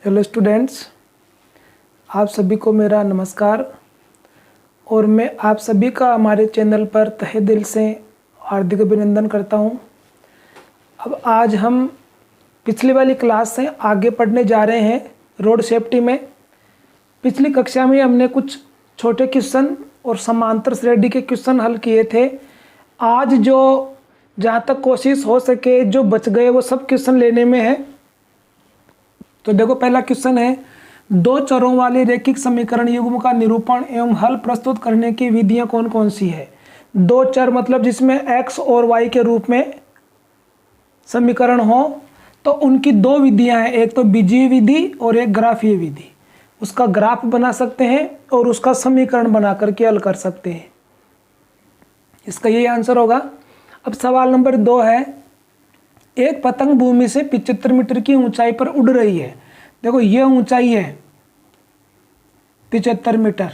Hello students, आप सभी को मेरा नमस्कार और मैं आप सभी का हमारे चैनल पर तहे दिल से हार्दिक अभिनंदन करता हूं। अब आज हम पिछली वाली क्लास से आगे पढ़ने जा रहे हैं रोड सेफ्टी में। पिछली कक्षा में हमने कुछ छोटे क्वेश्चन और समांतर श्रेणी के क्वेश्चन हल किए थे। आज जो जहाँ तक कोशिश हो सके जो बच गए वो सब क्वेश्चन लेने में है। तो देखो, पहला क्वेश्चन है, दो चरों वाले रैखिक समीकरण युग्म का निरूपण एवं हल प्रस्तुत करने की विधियां कौन कौन सी है। दो चर मतलब जिसमें x और y के रूप में समीकरण हो, तो उनकी दो विधियां हैं, एक तो बीजीय विधि और एक ग्राफीय विधि। उसका ग्राफ बना सकते हैं और उसका समीकरण बना करके हल कर सकते हैं। इसका यही आंसर होगा। अब सवाल नंबर 2 है, एक पतंग भूमि से 75 मीटर की ऊंचाई पर उड़ रही है। देखो, ये ऊंचाई है 75 मीटर,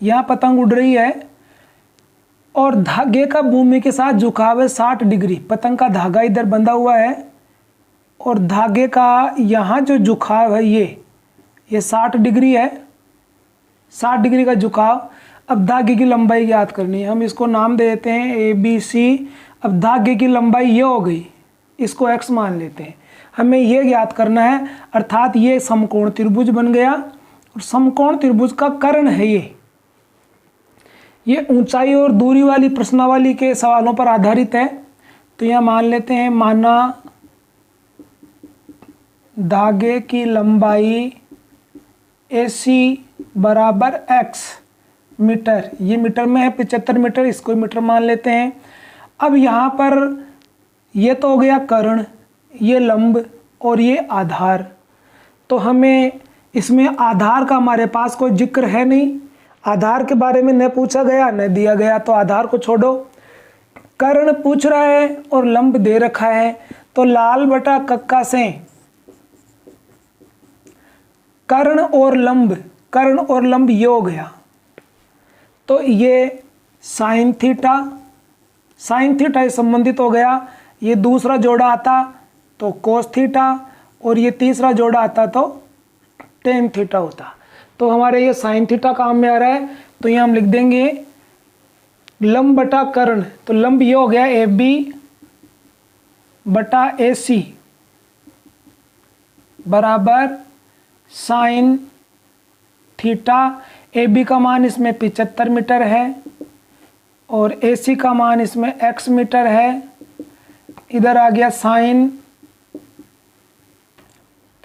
यहाँ पतंग उड़ रही है और धागे का भूमि के साथ झुकाव है 60 डिग्री। पतंग का धागा इधर बंधा हुआ है और धागे का यहाँ जो झुकाव है ये 60 डिग्री है, 60 डिग्री का झुकाव। अब धागे की लंबाई याद करनी है, हम इसको नाम दे देते हैं ABC। अब धागे की लंबाई ये हो गई, इसको x मान लेते हैं। हमें ये ज्ञात करना है, अर्थात ये समकोण त्रिभुज बन गया और समकोण त्रिभुज का कर्ण है ये ऊंचाई और दूरी वाली प्रश्नावली के सवालों पर आधारित है। तो यहाँ मान लेते हैं, माना धागे की लंबाई AC बराबर x मीटर, ये मीटर में है 75 मीटर, इसको मीटर मान लेते हैं। अब यहाँ पर ये तो हो गया कर्ण, ये लंब और ये आधार। तो हमें इसमें आधार का हमारे पास कोई जिक्र है नहीं, आधार के बारे में न पूछा गया न दिया गया, तो आधार को छोड़ो। कर्ण पूछ रहा है और लंब दे रखा है, तो लाल बटा कक्का से कर्ण और लंब ये हो गया। तो ये साइन थीटा संबंधित हो गया। ये दूसरा जोड़ा आता तो कोस थीटा और ये तीसरा जोड़ा आता तो टेन थीटा होता। तो हमारे ये साइन थीटा काम में आ रहा है, तो ये हम लिख देंगे लंब बटा कर्ण। तो लंब ये हो गया AB बटा AC बराबर साइन थीटा। AB का मान इसमें 75 मीटर है और AC का मान इसमें x मीटर है। इधर आ गया साइन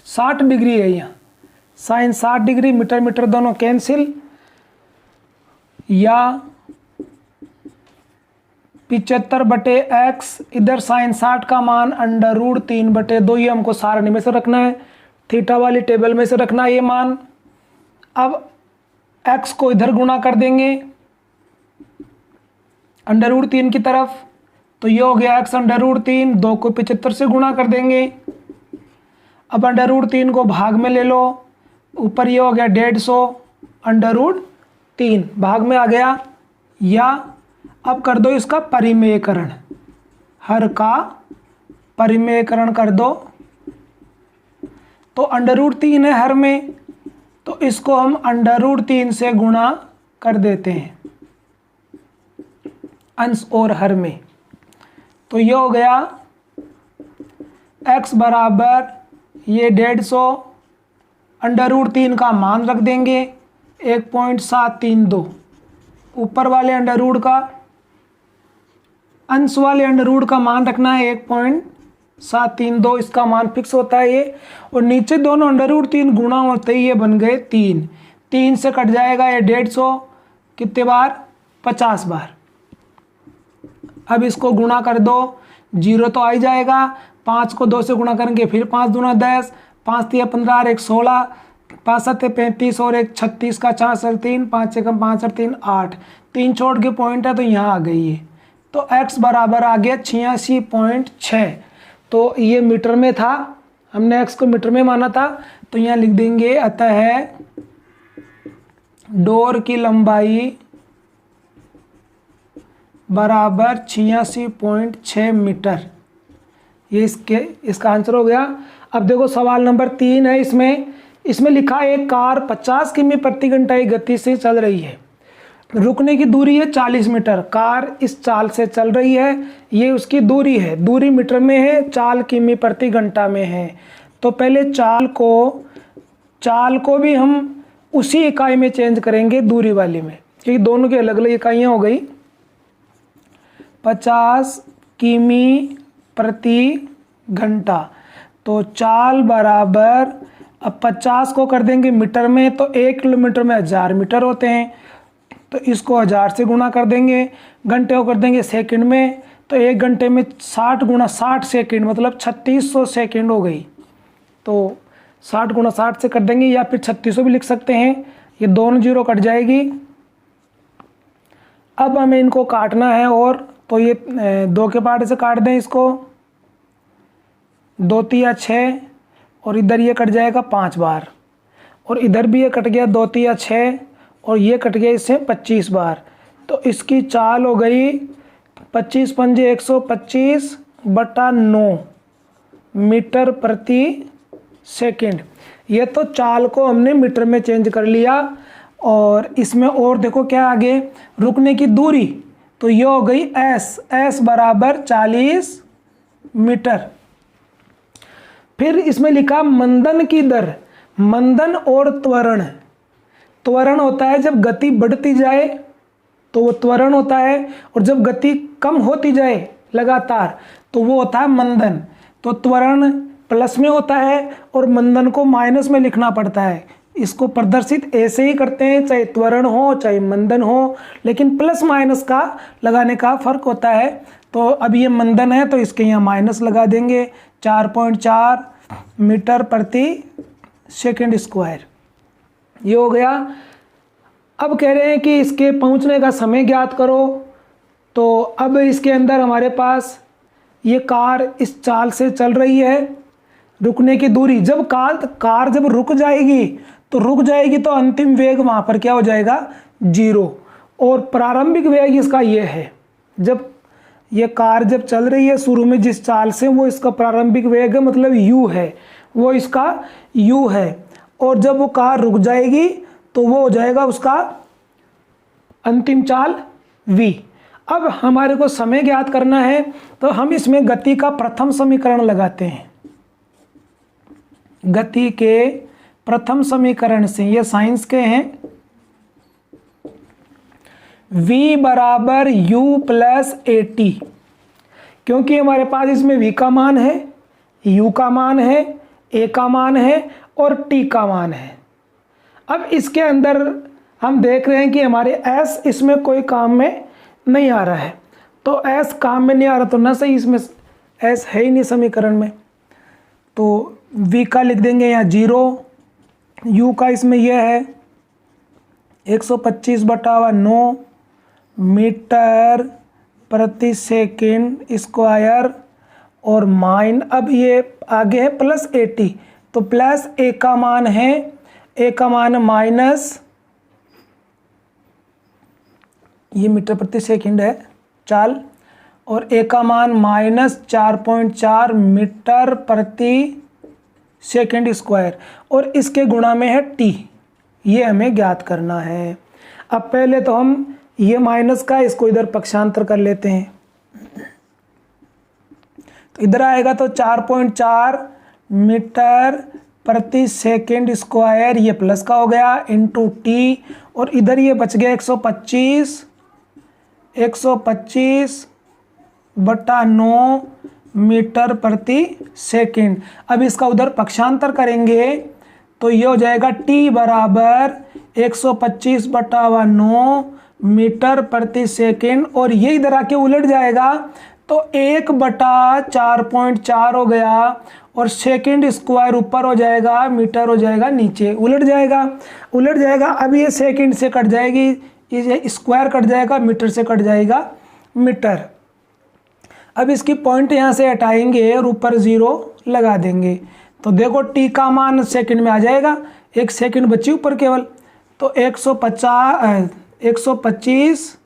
60 डिग्री है, यहाँ साइन 60 डिग्री, मीटर मीटर दोनों कैंसिल। या 75 बटे x, इधर साइन 60 का मान √3/2, ये हमको सारणी में से रखना है, थीटा वाली टेबल में से रखना है ये मान। अब x को इधर गुणा कर देंगे √3 की तरफ, तो ये हो गया x √3, 2 को 75 से गुणा कर देंगे। अब √3 को भाग में ले लो, ऊपर ये हो गया 150 √3 भाग में आ गया। या अब कर दो इसका परिमेयकरण, हर का परिमेयकरण कर दो, तो √3 है हर में, तो इसको हम √3 से गुणा कर देते हैं अंश और हर में। तो ये हो गया x बराबर ये 150, √3 का मान रख देंगे 1.732, ऊपर वाले अंडर का अंश वाले अंडर का मान रखना है 1.732, इसका मान फिक्स होता है ये। और नीचे दोनों √3 गुणा होते ही ये बन गए 3 से कट जाएगा ये 150, कितने बार 50 बार। अब इसको गुणा कर दो, 0 तो आ ही जाएगा, 5 को 2 से गुणा करेंगे फिर 5 दूना 10, 5 तिया 15 और 1 16, 5 सत्ते 35 और 1 36 का 4 सर 3, 5 से कम 5 और 3 8, 3 छोड़ के पॉइंट है तो यहाँ आ गई है। तो x बराबर आ गया 86.6। तो ये मीटर में था, हमने x को मीटर में माना था, तो यहाँ लिख देंगे अतः डोर की लंबाई बराबर 86.6 मीटर। ये इसका आंसर हो गया। अब देखो सवाल नंबर 3 है, इसमें लिखा है एक कार 50 किमी प्रति घंटा की गति से चल रही है, रुकने की दूरी है 40 मीटर। कार इस चाल से चल रही है, ये उसकी दूरी है, दूरी मीटर में है, चाल किमी प्रति घंटा में है। तो पहले चाल को भी हम उसी इकाई में चेंज करेंगे, दूरी वाली में, क्योंकि दोनों की अलग अलग इकाइयाँ हो गई। 50 किमी प्रति घंटा, तो चाल बराबर, अब 50 को कर देंगे मीटर में, तो 1 किलोमीटर में 1000 मीटर होते हैं, तो इसको 1000 से गुणा कर देंगे। घंटे को कर देंगे सेकंड में, तो 1 घंटे में 60 गुणा 60 सेकंड, मतलब 3600 सेकंड हो गई। तो 60 गुणा 60 से कर देंगे, या फिर 3600 भी लिख सकते हैं। ये दोनों जीरो कट जाएगी। अब हमें इनको काटना है, और तो ये 2 के पार्ट से काट दें इसको, 2 तिया 6, और इधर ये कट जाएगा 5 बार, और इधर भी ये कट गया 2 तिया 6, और ये कट गया इससे 25 बार। तो इसकी चाल हो गई 25 पंजे 125/9 मीटर प्रति सेकंड। ये तो चाल को हमने मीटर में चेंज कर लिया। और इसमें और देखो क्या आगे, रुकने की दूरी, तो ये हो गई s बराबर 40 मीटर। फिर इसमें लिखा मंदन की दर। मंदन और त्वरण, त्वरण होता है जब गति बढ़ती जाए तो वो त्वरण होता है, और जब गति कम होती जाए लगातार तो वो होता है मंदन। तो त्वरण प्लस में होता है और मंदन को माइनस में लिखना पड़ता है। इसको प्रदर्शित ऐसे ही करते हैं, चाहे त्वरण हो चाहे मंदन हो, लेकिन प्लस माइनस का लगाने का फर्क होता है। तो अब ये मंदन है तो इसके यहाँ माइनस लगा देंगे, 4.4 मीटर प्रति सेकंड स्क्वायर, ये हो गया। अब कह रहे हैं कि इसके पहुंचने का समय ज्ञात करो। तो अब इसके अंदर हमारे पास ये कार इस चाल से चल रही है, रुकने की दूरी, जब कार जब रुक जाएगी तो अंतिम वेग वहाँ पर क्या हो जाएगा, 0, और प्रारंभिक वेग इसका ये है। जब ये कार जब चल रही है शुरू में जिस चाल से, वो इसका प्रारंभिक वेग है, मतलब u है, वो इसका u है। और जब वो कार रुक जाएगी तो वो हो जाएगा उसका अंतिम चाल v। अब हमारे को समय ज्ञात करना है, तो हम इसमें गति का प्रथम समीकरण लगाते हैं। गति के प्रथम समीकरण से, ये साइंस के हैं, v बराबर u प्लस at, क्योंकि हमारे पास इसमें v का मान है, u का मान है, a का मान है और t का मान है। अब इसके अंदर हम देख रहे हैं कि हमारे s इसमें कोई काम में नहीं आ रहा है, तो s काम में नहीं आ रहा तो ना सही, इसमें s है ही नहीं समीकरण में, तो v का लिख देंगे यहाँ 0, u का इसमें यह है 125/9 मीटर प्रति सेकंड स्क्वायर, और अब ये आगे है प्लस 80, तो प्लस a का मान है, a का मान माइनस, ये मीटर प्रति सेकंड है चाल, और a का मान माइनस 4.4 मीटर प्रति सेकंड स्क्वायर, और इसके गुणा में है t, ये हमें ज्ञात करना है। अब पहले तो हम ये माइनस का इसको इधर पक्षांतर कर लेते हैं, तो इधर आएगा तो 4.4 मीटर प्रति सेकंड स्क्वायर, ये प्लस का हो गया, इंटू t, और इधर ये बच गया 125/9 मीटर प्रति सेकंड। अब इसका उधर पक्षांतर करेंगे तो ये हो जाएगा t बराबर 125/9 मीटर प्रति सेकंड, और ये इधर आके उलट जाएगा तो 1/4.4 हो गया, और सेकंड स्क्वायर ऊपर हो जाएगा, मीटर हो जाएगा नीचे, उलट जाएगा। अब ये सेकंड से कट जाएगी, ये स्क्वायर कट जाएगा, मीटर से कट जाएगा मीटर। अब इसकी पॉइंट यहाँ से हटाएंगे और ऊपर 0 लगा देंगे, तो देखो t का मान सेकंड में आ जाएगा, 1 सेकंड बची ऊपर केवल, तो 125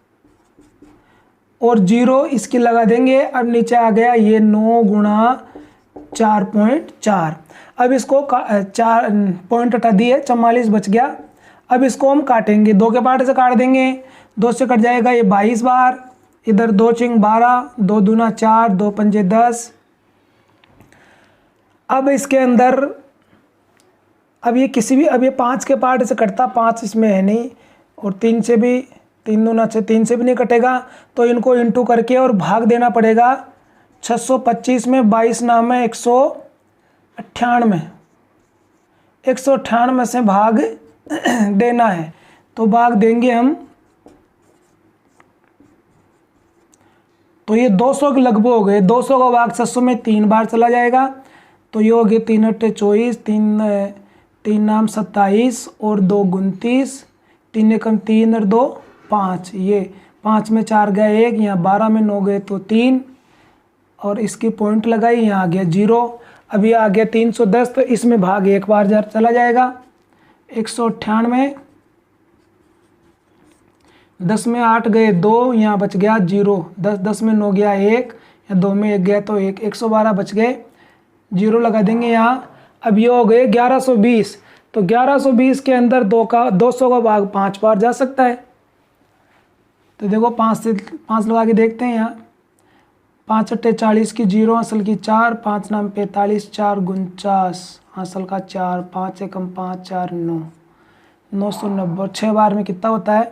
और 0 इसकी लगा देंगे। अब नीचे आ गया ये 9 गुणा 4.4। अब इसको 4 पॉइंट हटा दिए, 44 बच गया। अब इसको हम काटेंगे, 2 के पार्ट से काट देंगे, 2 से कट जाएगा ये 22 बार, इधर 2 चिंग 12, 2 दूना 4, 2 पंजे 10। अब इसके अंदर अब ये किसी भी, अब ये 5 के पार्ट से कटता, 5 इसमें है नहीं, और 3 से भी, 3 दूना 6, 3 से भी नहीं कटेगा, तो इनको इंटू करके और भाग देना पड़ेगा। 625 में 22 नाम है 198, 198 से भाग देना है, तो भाग देंगे हम, तो ये 200 के लगभग हो गए। 200 का भाग 600 में 3 बार चला जाएगा, तो ये हो गए 3 अट्ठे 24, 3 नाम 27 और 2 29, 3 एकम 3 और 2 5, ये 5 में 4 गए 1, यहाँ 12 में 9 गए तो 3, और इसकी पॉइंट लगाई, यहाँ आ गया 0। अब ये आ गया 310, तो इसमें भाग 1 बार चला जाएगा। 198, 10 में 8 गए 2, यहाँ बच गया 0, 10 में 9 गया 1, या 2 में 1 गया तो 1, 112 बच गए, 0 लगा देंगे यहाँ। अब ये हो गए 1120, तो 1120 के अंदर 200 का भाग 5 बार जा सकता है। तो देखो 5 लगा के देखते हैं यहाँ, 5 अट्ठे 40 की 0, असल की 4, 5 नाम 45, 4 49, असल का 4, 5 एकम 5, 4 9, 990, 6 बार में कितना होता है,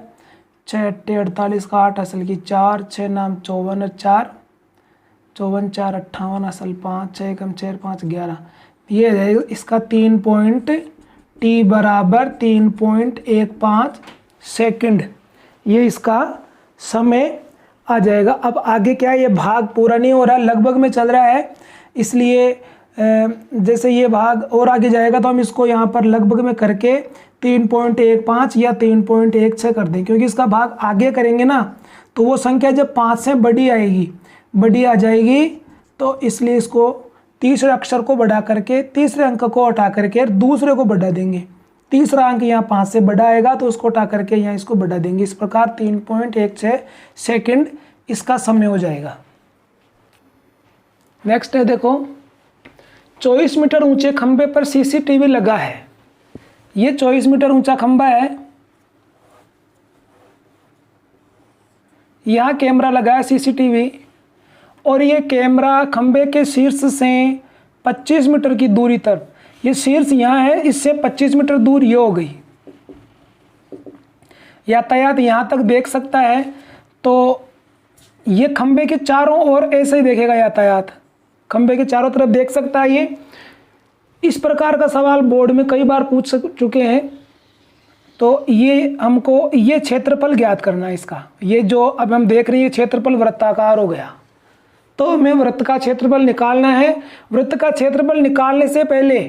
6 अट्ठे 48 का 8, असल की 4, 6 नाम 54 और 4, 54 4 58, असल 5, 6 एकम 4 5 11। ये है इसका 3 पॉइंट, टी बराबर 3.15 सेकंड, ये इसका समय आ जाएगा। अब आगे क्या है, ये भाग पूरा नहीं हो रहा, लगभग में चल रहा है, इसलिए जैसे ये भाग और आगे जाएगा तो हम इसको यहाँ पर लगभग में करके 3.15 या 3.16 कर दें, क्योंकि इसका भाग आगे करेंगे ना तो वो संख्या जब 5 से बड़ी आएगी, बड़ी आ जाएगी, तो इसलिए इसको तीसरे अक्षर को बढ़ा करके, तीसरे अंक को हटा करके दूसरे को बढ़ा देंगे। तीसरा अंक यहाँ 5 से बड़ा आएगा तो उसको हटा करके यहाँ इसको बढ़ा देंगे। इस प्रकार 3.16 सेकंड इसका समय हो जाएगा। नेक्स्ट है, देखो 24 मीटर ऊंचे खंबे पर सीसीटीवी लगा है। ये 24 मीटर ऊंचा खंबा है, यहाँ कैमरा लगा है सीसीटीवी, और ये कैमरा खंबे के शीर्ष से 25 मीटर की दूरी तक, ये शीर्ष यहाँ है, इससे 25 मीटर दूर ये हो गई। यातायात यहाँ तक देख सकता है, तो ये खंबे के चारों ओर ऐसे ही देखेगा यातायात, खंबे के चारों तरफ देख सकता है। ये इस प्रकार का सवाल बोर्ड में कई बार पूछ चुके हैं। तो ये हमको ये क्षेत्रफल ज्ञात करना है इसका। ये जो अब हम देख रहे हैं क्षेत्रफल वृत्ताकार हो गया, तो हमें वृत्त का क्षेत्रफल निकालना है। वृत्त का क्षेत्रफल निकालने से पहले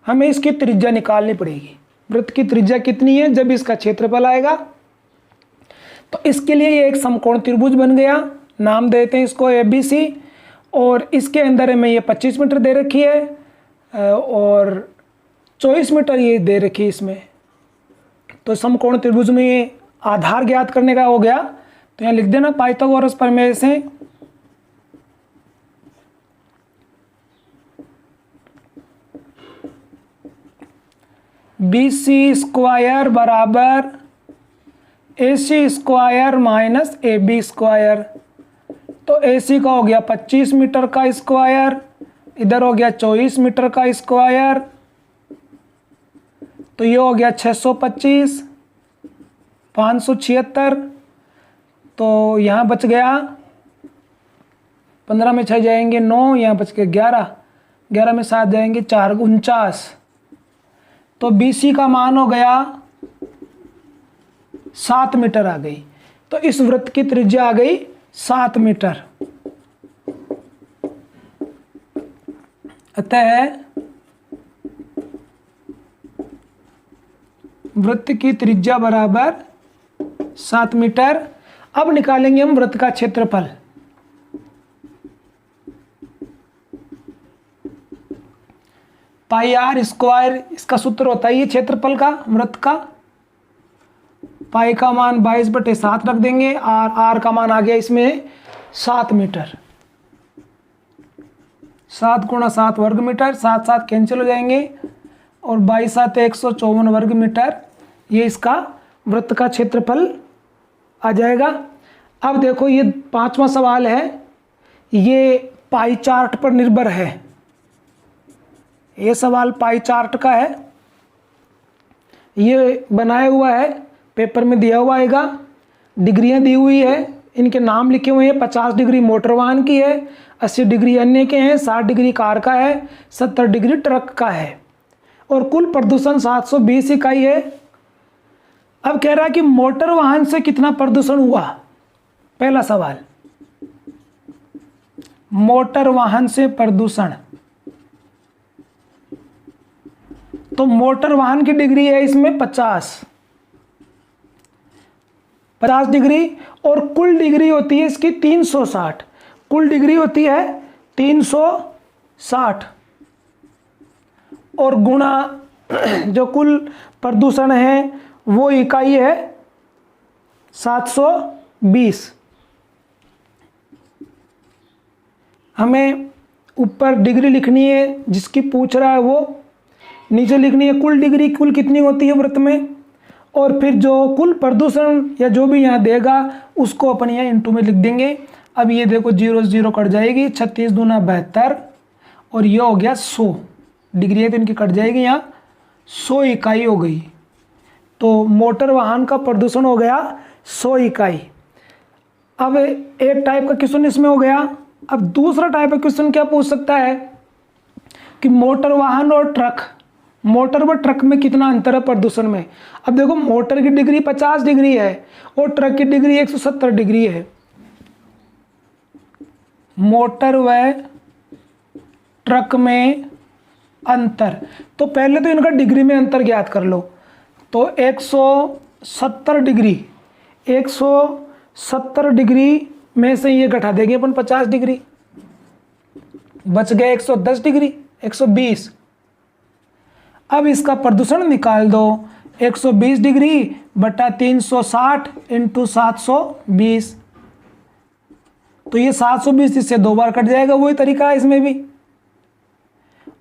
हमें इसकी त्रिज्या निकालनी पड़ेगी। वृत्त की त्रिज्या कितनी है जब इसका क्षेत्रफल आएगा, तो इसके लिए ये एक समकोण त्रिभुज बन गया, नाम देते हैं इसको ABC, और इसके अंदर हमें ये 25 मीटर दे रखी है और 24 मीटर ये दे रखी है इसमें। तो समकोण त्रिभुज में ये आधार ज्ञात करने का हो गया, तो यहाँ लिख देना पाइथागोरस प्रमेय से BC स्क्वायर बराबर AC square minus AB square. तो AC का हो गया 25 मीटर का स्क्वायर, इधर हो गया 24 मीटर का स्क्वायर, तो ये हो गया 625, 576, तो यहाँ बच गया 15 में 6 जाएंगे 9, यहाँ बच गया 11, 11 में 7 जाएंगे 4, 49। तो BC का मान हो गया 7 मीटर आ गई। तो इस वृत्त की त्रिज्या आ गई 7 मीटर। अतः वृत्त की त्रिज्या बराबर 7 मीटर। अब निकालेंगे हम वृत्त का क्षेत्रफल। पाई आर स्क्वायर इसका सूत्र होता है, ये क्षेत्रफल का वृत्त का। पाई का मान 22/7 रख देंगे, आर का मान आ गया इसमें 7 मीटर। 7 गुणा 7 वर्ग मीटर, 7 7 कैंसिल हो जाएंगे और 22 7 154 वर्ग मीटर, ये इसका वृत्त का क्षेत्रफल आ जाएगा। अब देखो ये 5वां सवाल है, ये पाई चार्ट पर निर्भर है। ये सवाल पाई चार्ट का है, ये बनाया हुआ है, पेपर में दिया हुआ आएगा, डिग्रियां दी हुई है, इनके नाम लिखे हुए हैं। 50 डिग्री मोटर वाहन की है, 80 डिग्री अन्य के हैं, 60 डिग्री कार का है, 70 डिग्री ट्रक का है और कुल प्रदूषण 720 इकाई है। अब कह रहा है कि मोटर वाहन से कितना प्रदूषण हुआ। पहला सवाल, मोटर वाहन से प्रदूषण, तो मोटर वाहन की डिग्री है इसमें 50 डिग्री और कुल डिग्री होती है इसकी 360, कुल डिग्री होती है 360 और गुणा जो कुल प्रदूषण है वो इकाई है 720। हमें ऊपर डिग्री लिखनी है जिसकी पूछ रहा है, वो नीचे लिखनी है कुल डिग्री, कुल कितनी होती है वृत्त में, और फिर जो कुल प्रदूषण या जो भी यहाँ देगा उसको अपन यहाँ इंटू में लिख देंगे। अब ये देखो 0 0 कट जाएगी, 36 दूना 72 और ये हो गया 100 डिग्री है तो इनकी कट जाएगी, यहाँ 100 इकाई हो गई। तो मोटर वाहन का प्रदूषण हो गया 100 इकाई। अब एक टाइप का क्वेश्चन इसमें हो गया। अब दूसरा टाइप का क्वेश्चन क्या पूछ सकता है कि मोटर वाहन और ट्रक, मोटर व ट्रक में कितना अंतर है प्रदूषण में। अब देखो मोटर की डिग्री 50 डिग्री है और ट्रक की डिग्री 170 डिग्री है। मोटर व ट्रक में अंतर, तो पहले तो इनका डिग्री में अंतर ज्ञात कर लो। तो 170 डिग्री, 170 डिग्री में से ये घटा देंगे अपन 50 डिग्री, बच गया 110 डिग्री, 120। अब इसका प्रदूषण निकाल दो, 120 डिग्री बटा 360 इंटू 720, तो ये 720 इससे 2 बार कट जाएगा, वही तरीका है इसमें भी।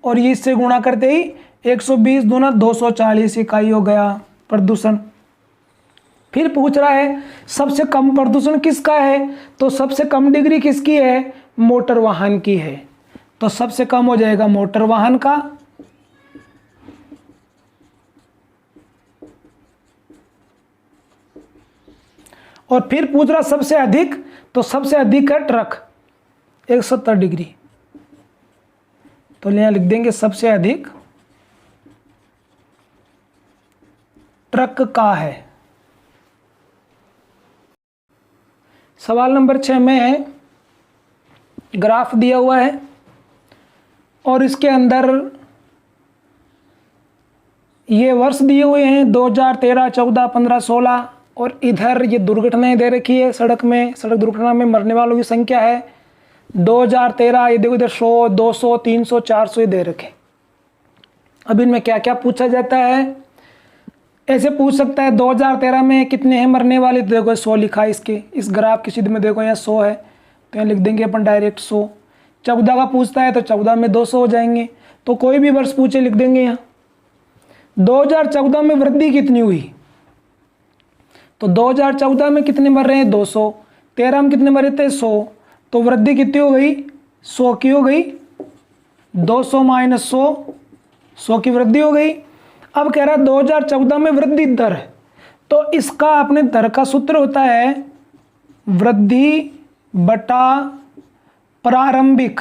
और ये इससे गुणा करते ही 120 दूना 240 इकाई हो गया प्रदूषण। फिर पूछ रहा है सबसे कम प्रदूषण किसका है, तो सबसे कम डिग्री किसकी है, मोटर वाहन की है, तो सबसे कम हो जाएगा मोटर वाहन का। और फिर पूछ रहा सबसे अधिक, तो सबसे अधिक है ट्रक 170 डिग्री, तो यहां लिख देंगे सबसे अधिक ट्रक का है। सवाल नंबर 6 में ग्राफ दिया हुआ है और इसके अंदर ये वर्ष दिए हुए हैं 2013, 14, 15, 16 और इधर ये दुर्घटनाएं दे रखी है सड़क में, सड़क दुर्घटना में मरने वालों की संख्या है 2013, ये देखो इधर 100, 200, 300, 400 दे रखे। अब इनमें क्या क्या पूछा जाता है, ऐसे पूछ सकता है 2013 में कितने हैं मरने वाले, तो देखो 100 लिखा है इसके, इस ग्राफ की सीधे में देखो यहाँ 100 है तो यहाँ लिख देंगे अपन डायरेक्ट 100। 14 का पूछता है तो 14 में 200 हो जाएंगे, तो कोई भी वर्ष पूछे लिख देंगे यहाँ। 2014 में वृद्धि कितनी हुई, तो 2014 में कितने मर रहे हैं 200, 13 में कितने मरे थे 100, तो वृद्धि कितनी हो गई 100 की हो गई, 200 माइनस 100, 100 की वृद्धि हो गई। अब कह रहा है 2014 में वृद्धि दर, तो इसका अपने दर का सूत्र होता है वृद्धि बटा प्रारंभिक,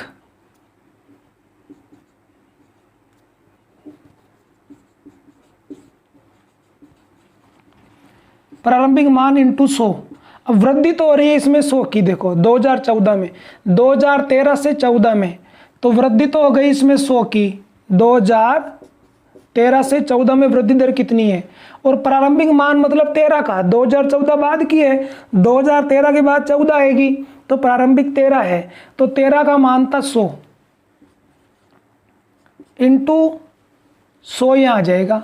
प्रारंभिक मान इंटू 100। अब वृद्धि तो हो रही है इसमें 100 की, देखो 2014 में, 2013 से 14 में, तो वृद्धि तो हो गई इसमें 100 की, 2013 से 14 में वृद्धि दर कितनी है, और प्रारंभिक मान मतलब 13 का, 2014 बाद की है, 2013 के बाद 14 आएगी तो प्रारंभिक 13 है, तो 13 का मान था 100 इंटू 100 यहाँ आ जाएगा,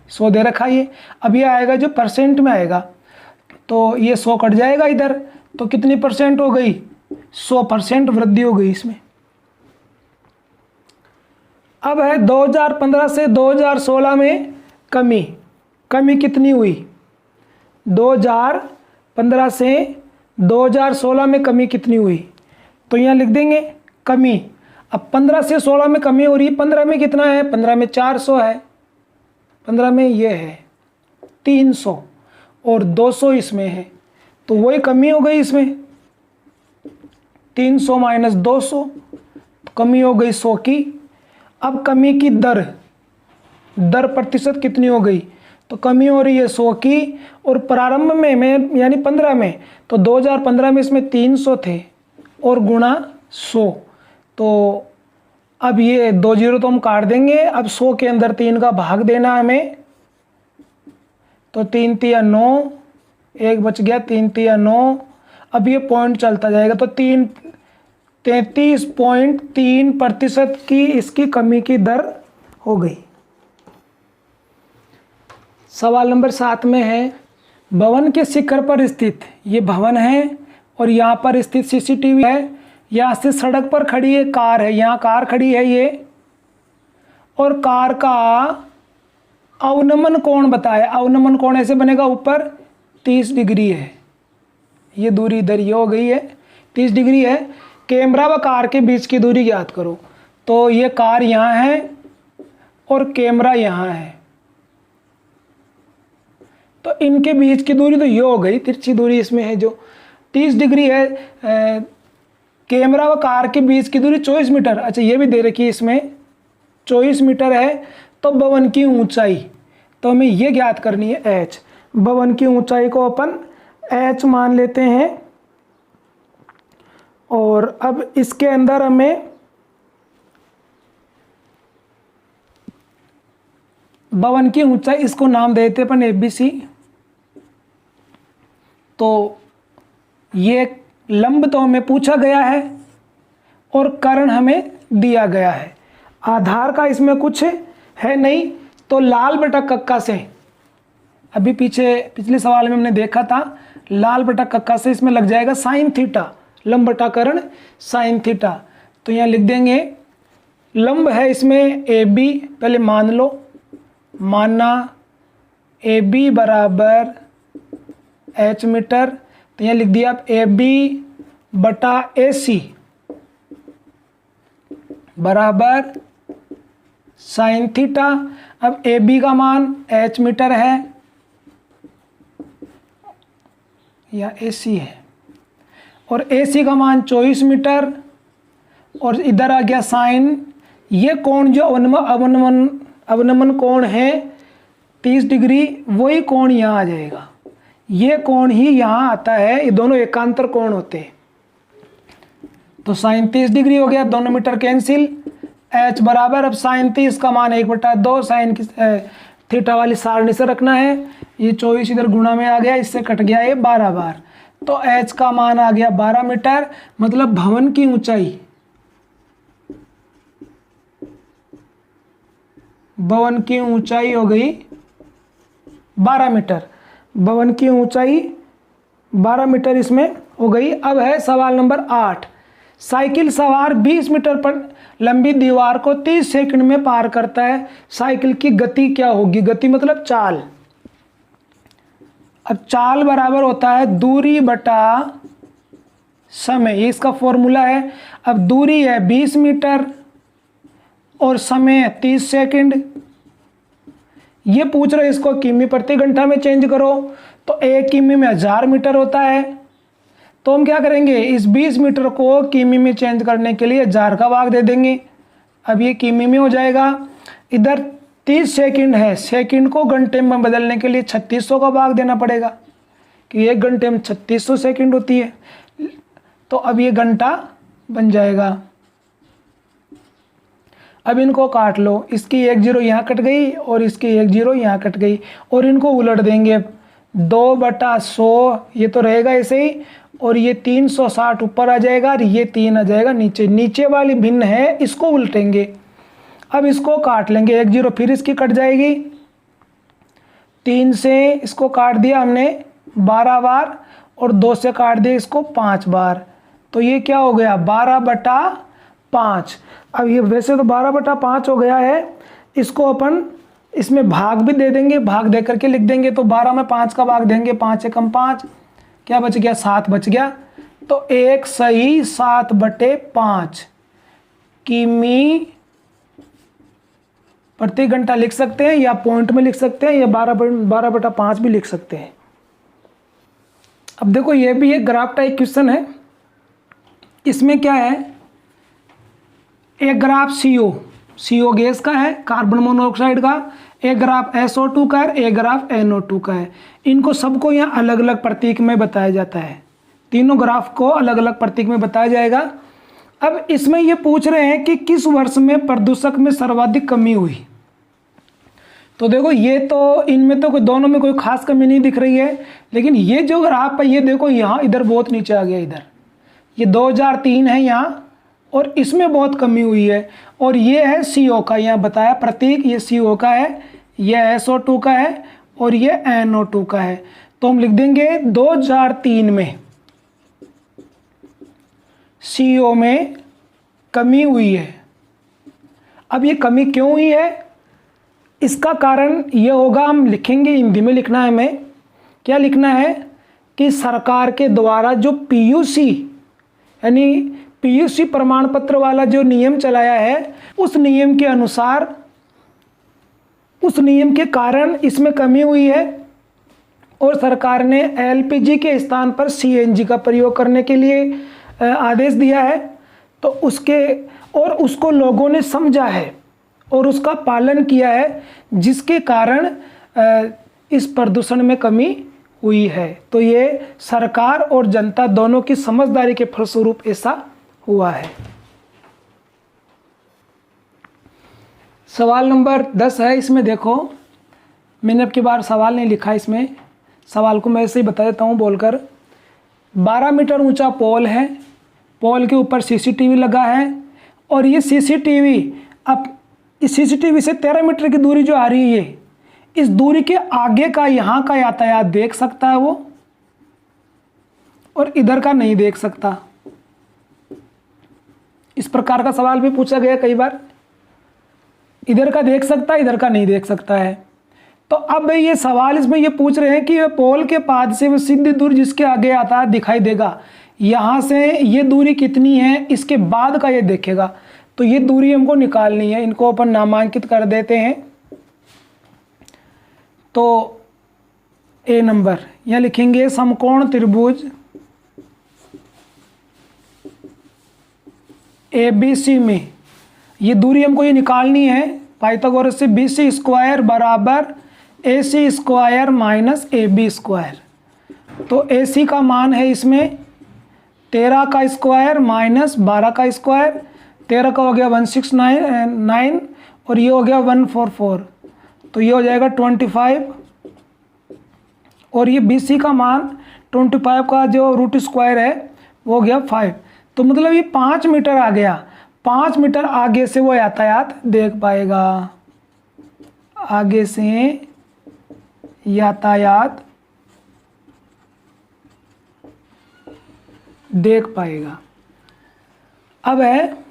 100 दे रखा ये। अब ये आएगा जो परसेंट में आएगा, तो ये 100 कट जाएगा इधर, तो कितनी परसेंट हो गई 100% वृद्धि हो गई इसमें। अब है 2015 से 2016 में कमी। कमी कितनी हुई? 2015 से 2016 में कमी कितनी हुई? तो यहाँ लिख देंगे कमी। अब 15 से 16 में कमी हो रही है। 15 में कितना है? 15 में 400 है, 15 में ये है 300 और 200 इसमें है, तो वही कमी हो गई इसमें। 300 माइनस 200, तो कमी हो गई 100 की। अब कमी की दर प्रतिशत कितनी हो गई? तो कमी हो रही है 100 की, और प्रारंभ में यानी 15 में, तो 2015 में इसमें 300 थे और गुणा 100, तो अब ये 2 जीरो तो हम काट देंगे। अब 100 के अंदर 3 का भाग देना हमें, तो 3 तिया 9, एक बच गया, 3 तिया 9। अब ये पॉइंट चलता जाएगा, तो 33.3% की इसकी कमी की दर हो गई। सवाल नंबर 7 में है, भवन के शिखर पर स्थित, ये भवन है और यहाँ पर स्थित सीसीटीवी है। यहाँ से सड़क पर खड़ी एक कार है, यहाँ कार खड़ी है ये, और कार का अवनमन कोण बताया। अवनमन कोण ऐसे बनेगा, ऊपर 30 डिग्री है, ये दूरी इधर ये हो गई है 30 डिग्री है। कैमरा व कार के बीच की दूरी ज्ञात करो। तो ये कार यहाँ है और कैमरा यहाँ है, तो इनके बीच की दूरी तो ये हो गई, तिरछी दूरी इसमें है जो 30 डिग्री है। कैमरा व कार के बीच की दूरी 24 मीटर। अच्छा, ये भी दे रखी है इसमें 24 मीटर है। तो भवन की ऊंचाई, तो हमें ये ज्ञात करनी है h। भवन की ऊंचाई को अपन h मान लेते हैं, और अब इसके अंदर हमें भवन की ऊंचाई, इसको नाम देते अपन ABC। तो ये लंब तो हमें पूछा गया है और कर्ण हमें दिया गया है। आधार का इसमें कुछ है नहीं, तो लाल बटा कक्का से, अभी पिछले सवाल में हमने देखा था, लाल बटा कक्का से इसमें लग जाएगा साइन थीटा, लंब बटा कर्ण साइन थीटा। तो यहाँ लिख देंगे लंब है इसमें AB, पहले मान लो, माना AB बराबर h मीटर, तो यहाँ लिख दिया AB बटा AC बराबर साइन थीटा। अब AB का मान h मीटर है या AC है, और AC का मान 24 मीटर, और इधर आ गया साइन। ये कोण जो अवनमन कोण है 30 डिग्री, वही कोण यहाँ आ जाएगा। ये कोण ही यहाँ आता है, ये दोनों एकांतर कोण होते हैं। तो साइन 30 डिग्री हो गया, दोनों मीटर कैंसिल। h बराबर, अब साइन 30 का मान 1/2 साइन की थीटा वाली सारणी से रखना है। ये 24 इधर गुणा में आ गया, इससे कट गया ये 12 बार, तो h का मान आ गया 12 मीटर। मतलब भवन की ऊंचाई, भवन की ऊंचाई हो गई 12 मीटर। भवन की ऊंचाई 12 मीटर इसमें हो गई। अब है सवाल नंबर 8। साइकिल सवार 20 मीटर पर लंबी दीवार को 30 सेकंड में पार करता है, साइकिल की गति क्या होगी? गति मतलब चाल। अब चाल बराबर होता है दूरी बटा समय, ये इसका फॉर्मूला है। अब दूरी है 20 मीटर और समय 30 सेकंड। ये पूछ रहे इसको किमी प्रति घंटा में चेंज करो, तो 1 किमी में 1000 मीटर होता है। तो हम क्या करेंगे, इस 20 मीटर को किमी में चेंज करने के लिए 1000 का भाग दे देंगे। अब ये किमी में हो जाएगा। इधर 30 सेकंड है, सेकंड को घंटे में बदलने के लिए 3600 का भाग देना पड़ेगा, कि 1 घंटे में 3600 सेकंड होती है। तो अब ये घंटा बन जाएगा। अब इनको काट लो, इसकी 1 जीरो यहाँ कट गई और इसकी 1 जीरो यहाँ कट गई, और इनको उलट देंगे। 2/100 ये तो रहेगा ऐसे ही, और ये 360 ऊपर आ जाएगा और ये 3 आ जाएगा नीचे। नीचे वाली भिन्न है, इसको उल्टेंगे। अब इसको काट लेंगे, 1 जीरो फिर इसकी कट जाएगी। 3 से इसको काट दिया हमने 12 बार, और 2 से काट दिया इसको 5 बार। तो ये क्या हो गया, 12/5 5। अब ये वैसे तो 12/5 हो गया है, इसको अपन इसमें भाग भी दे देंगे, भाग दे करके लिख देंगे। तो 12 में 5 का भाग देंगे, 5 एकम 5, क्या बच गया, 7 बच गया। तो 1 सही 7/5 किमी प्रति घंटा लिख सकते हैं, या पॉइंट में लिख सकते हैं, या 12/5 भी लिख सकते हैं। अब देखो ये भी एक ग्राफ टाइप क्वेश्चन है। इसमें क्या है, एक ग्राफ CO गैस का है, कार्बन मोनोऑक्साइड का, एक ग्राफ SO2 का है, एक ग्राफ NO2 का है। इनको सबको यहाँ अलग अलग प्रतीक में बताया जाता है, तीनों ग्राफ को अलग अलग प्रतीक में बताया जाएगा। अब इसमें ये पूछ रहे हैं कि किस वर्ष में प्रदूषक में सर्वाधिक कमी हुई। तो देखो ये तो इनमें तो कोई दोनों में कोई खास कमी नहीं दिख रही है, लेकिन ये जो ग्राफ है ये देखो यहाँ इधर बहुत नीचे आ गया, इधर ये 2003 है यहाँ, और इसमें बहुत कमी हुई है। और ये है CO का, यहाँ बताया प्रतीक, ये CO का है, ये SO2 का है, और ये NO2 का है। तो हम लिख देंगे 2003 में CO में कमी हुई है। अब ये कमी क्यों हुई है, इसका कारण ये होगा, हम लिखेंगे, हिंदी में लिखना है हमें। क्या लिखना है कि सरकार के द्वारा जो PUC यानी PUC प्रमाण पत्र वाला जो नियम चलाया है, उस नियम के अनुसार, उस नियम के कारण इसमें कमी हुई है, और सरकार ने LPG के स्थान पर CNG का प्रयोग करने के लिए आदेश दिया है। तो उसको लोगों ने समझा है और उसका पालन किया है, जिसके कारण इस प्रदूषण में कमी हुई है। तो ये सरकार और जनता दोनों की समझदारी के फलस्वरूप ऐसा हुआ है। सवाल नंबर 10 है, इसमें देखो मैंने अब की बार सवाल नहीं लिखा, इसमें सवाल को मैं ऐसे ही बता देता हूँ बोलकर। 12 मीटर ऊंचा पोल है, पोल के ऊपर CCTV लगा है, और ये CCTV अब इस CCTV से 13 मीटर की दूरी जो आ रही है, इस दूरी के आगे का यहाँ का यातायात देख सकता है वो, और इधर का नहीं देख सकता। इस प्रकार का सवाल भी पूछा गया कई बार, इधर का देख सकता है, इधर का नहीं देख सकता है। तो अब ये सवाल इसमें ये पूछ रहे हैं कि पोल के पाद से वो सीधी दूरी जिसके आगे यातायात दिखाई देगा, यहाँ से ये दूरी कितनी है, इसके बाद का ये देखेगा। तो ये दूरी हमको निकालनी है, इनको अपन नामांकित कर देते हैं। तो A नंबर यहाँ लिखेंगे, समकोण त्रिभुज ABC में ये दूरी हमको ये निकालनी है पाइथागोरस से। BC स्क्वायर बराबर AC square minus AB square. तो AC का मान है इसमें 13 का स्क्वायर माइनस 12 का स्क्वायर, 13 का हो गया 169 और ये हो गया 144, तो ये हो जाएगा 25, और ये BC का मान 25 का जो रूट स्क्वायर है वो हो गया 5। तो मतलब ये 5 मीटर आ गया, 5 मीटर आगे से वो यातायात देख पाएगा, आगे से यातायात देख पाएगा। अब है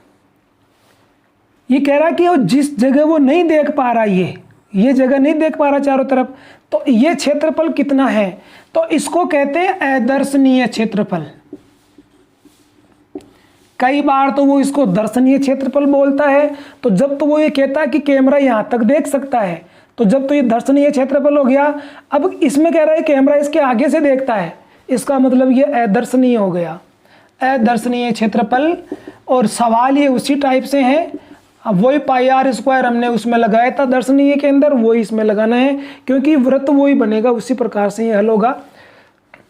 ये कह रहा कि वो जिस जगह वो नहीं देख पा रहा, ये जगह नहीं देख पा रहा चारों तरफ, तो ये क्षेत्रफल कितना है। तो इसको कहते हैं अदर्शनीय क्षेत्रफल। कई बार तो वो इसको दर्शनीय क्षेत्रफल बोलता है। तो जब तो वो ये कहता है कि कैमरा यहां तक देख सकता है, तो जब तो ये दर्शनीय क्षेत्रफल हो गया। अब इसमें कह रहा है कैमरा इसके आगे से देखता है, इसका मतलब ये अदर्शनीय हो गया, अदर्शनीय क्षेत्रफल। और सवाल ये उसी टाइप से है, अब वही πr² हमने उसमें लगाया था दर्शनीय के अंदर, वही इसमें लगाना है, क्योंकि वृत्त वही बनेगा, उसी प्रकार से ये हल होगा।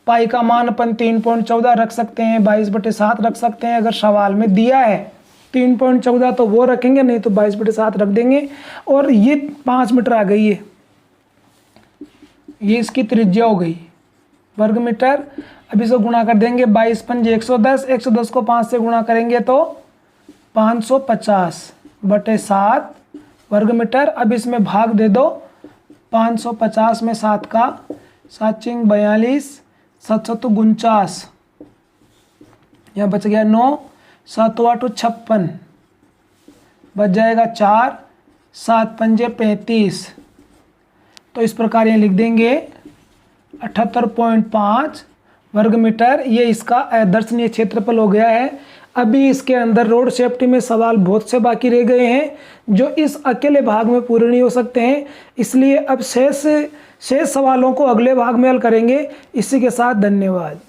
पाई का मान अपन 3.14 रख सकते हैं, 22/7 रख सकते हैं। अगर सवाल में दिया है 3.14 तो वो रखेंगे, नहीं तो 22/7 रख देंगे। और ये 5 मीटर आ गई है, ये इसकी त्रिज्या हो गई वर्ग मीटर। अब इसको गुणा कर देंगे, 22 पंजे 110, 110 को 5 से गुणा करेंगे तो 550/7 वर्ग मीटर। अब इसमें भाग दे दो, 550 में 7 का 7 × 42, 7 × 49, यहाँ बच गया 9, 7 × 8 = 56, बच जाएगा 4, 7 पंजे 35। तो इस प्रकार ये लिख देंगे 78.5 वर्ग मीटर, ये इसका दर्शनीय क्षेत्रफल हो गया है। अभी इसके अंदर रोड सेफ्टी में सवाल बहुत से बाकी रह गए हैं जो इस अकेले भाग में पूरे नहीं हो सकते हैं, इसलिए अब शेष सवालों को अगले भाग में हल करेंगे। इसी के साथ धन्यवाद।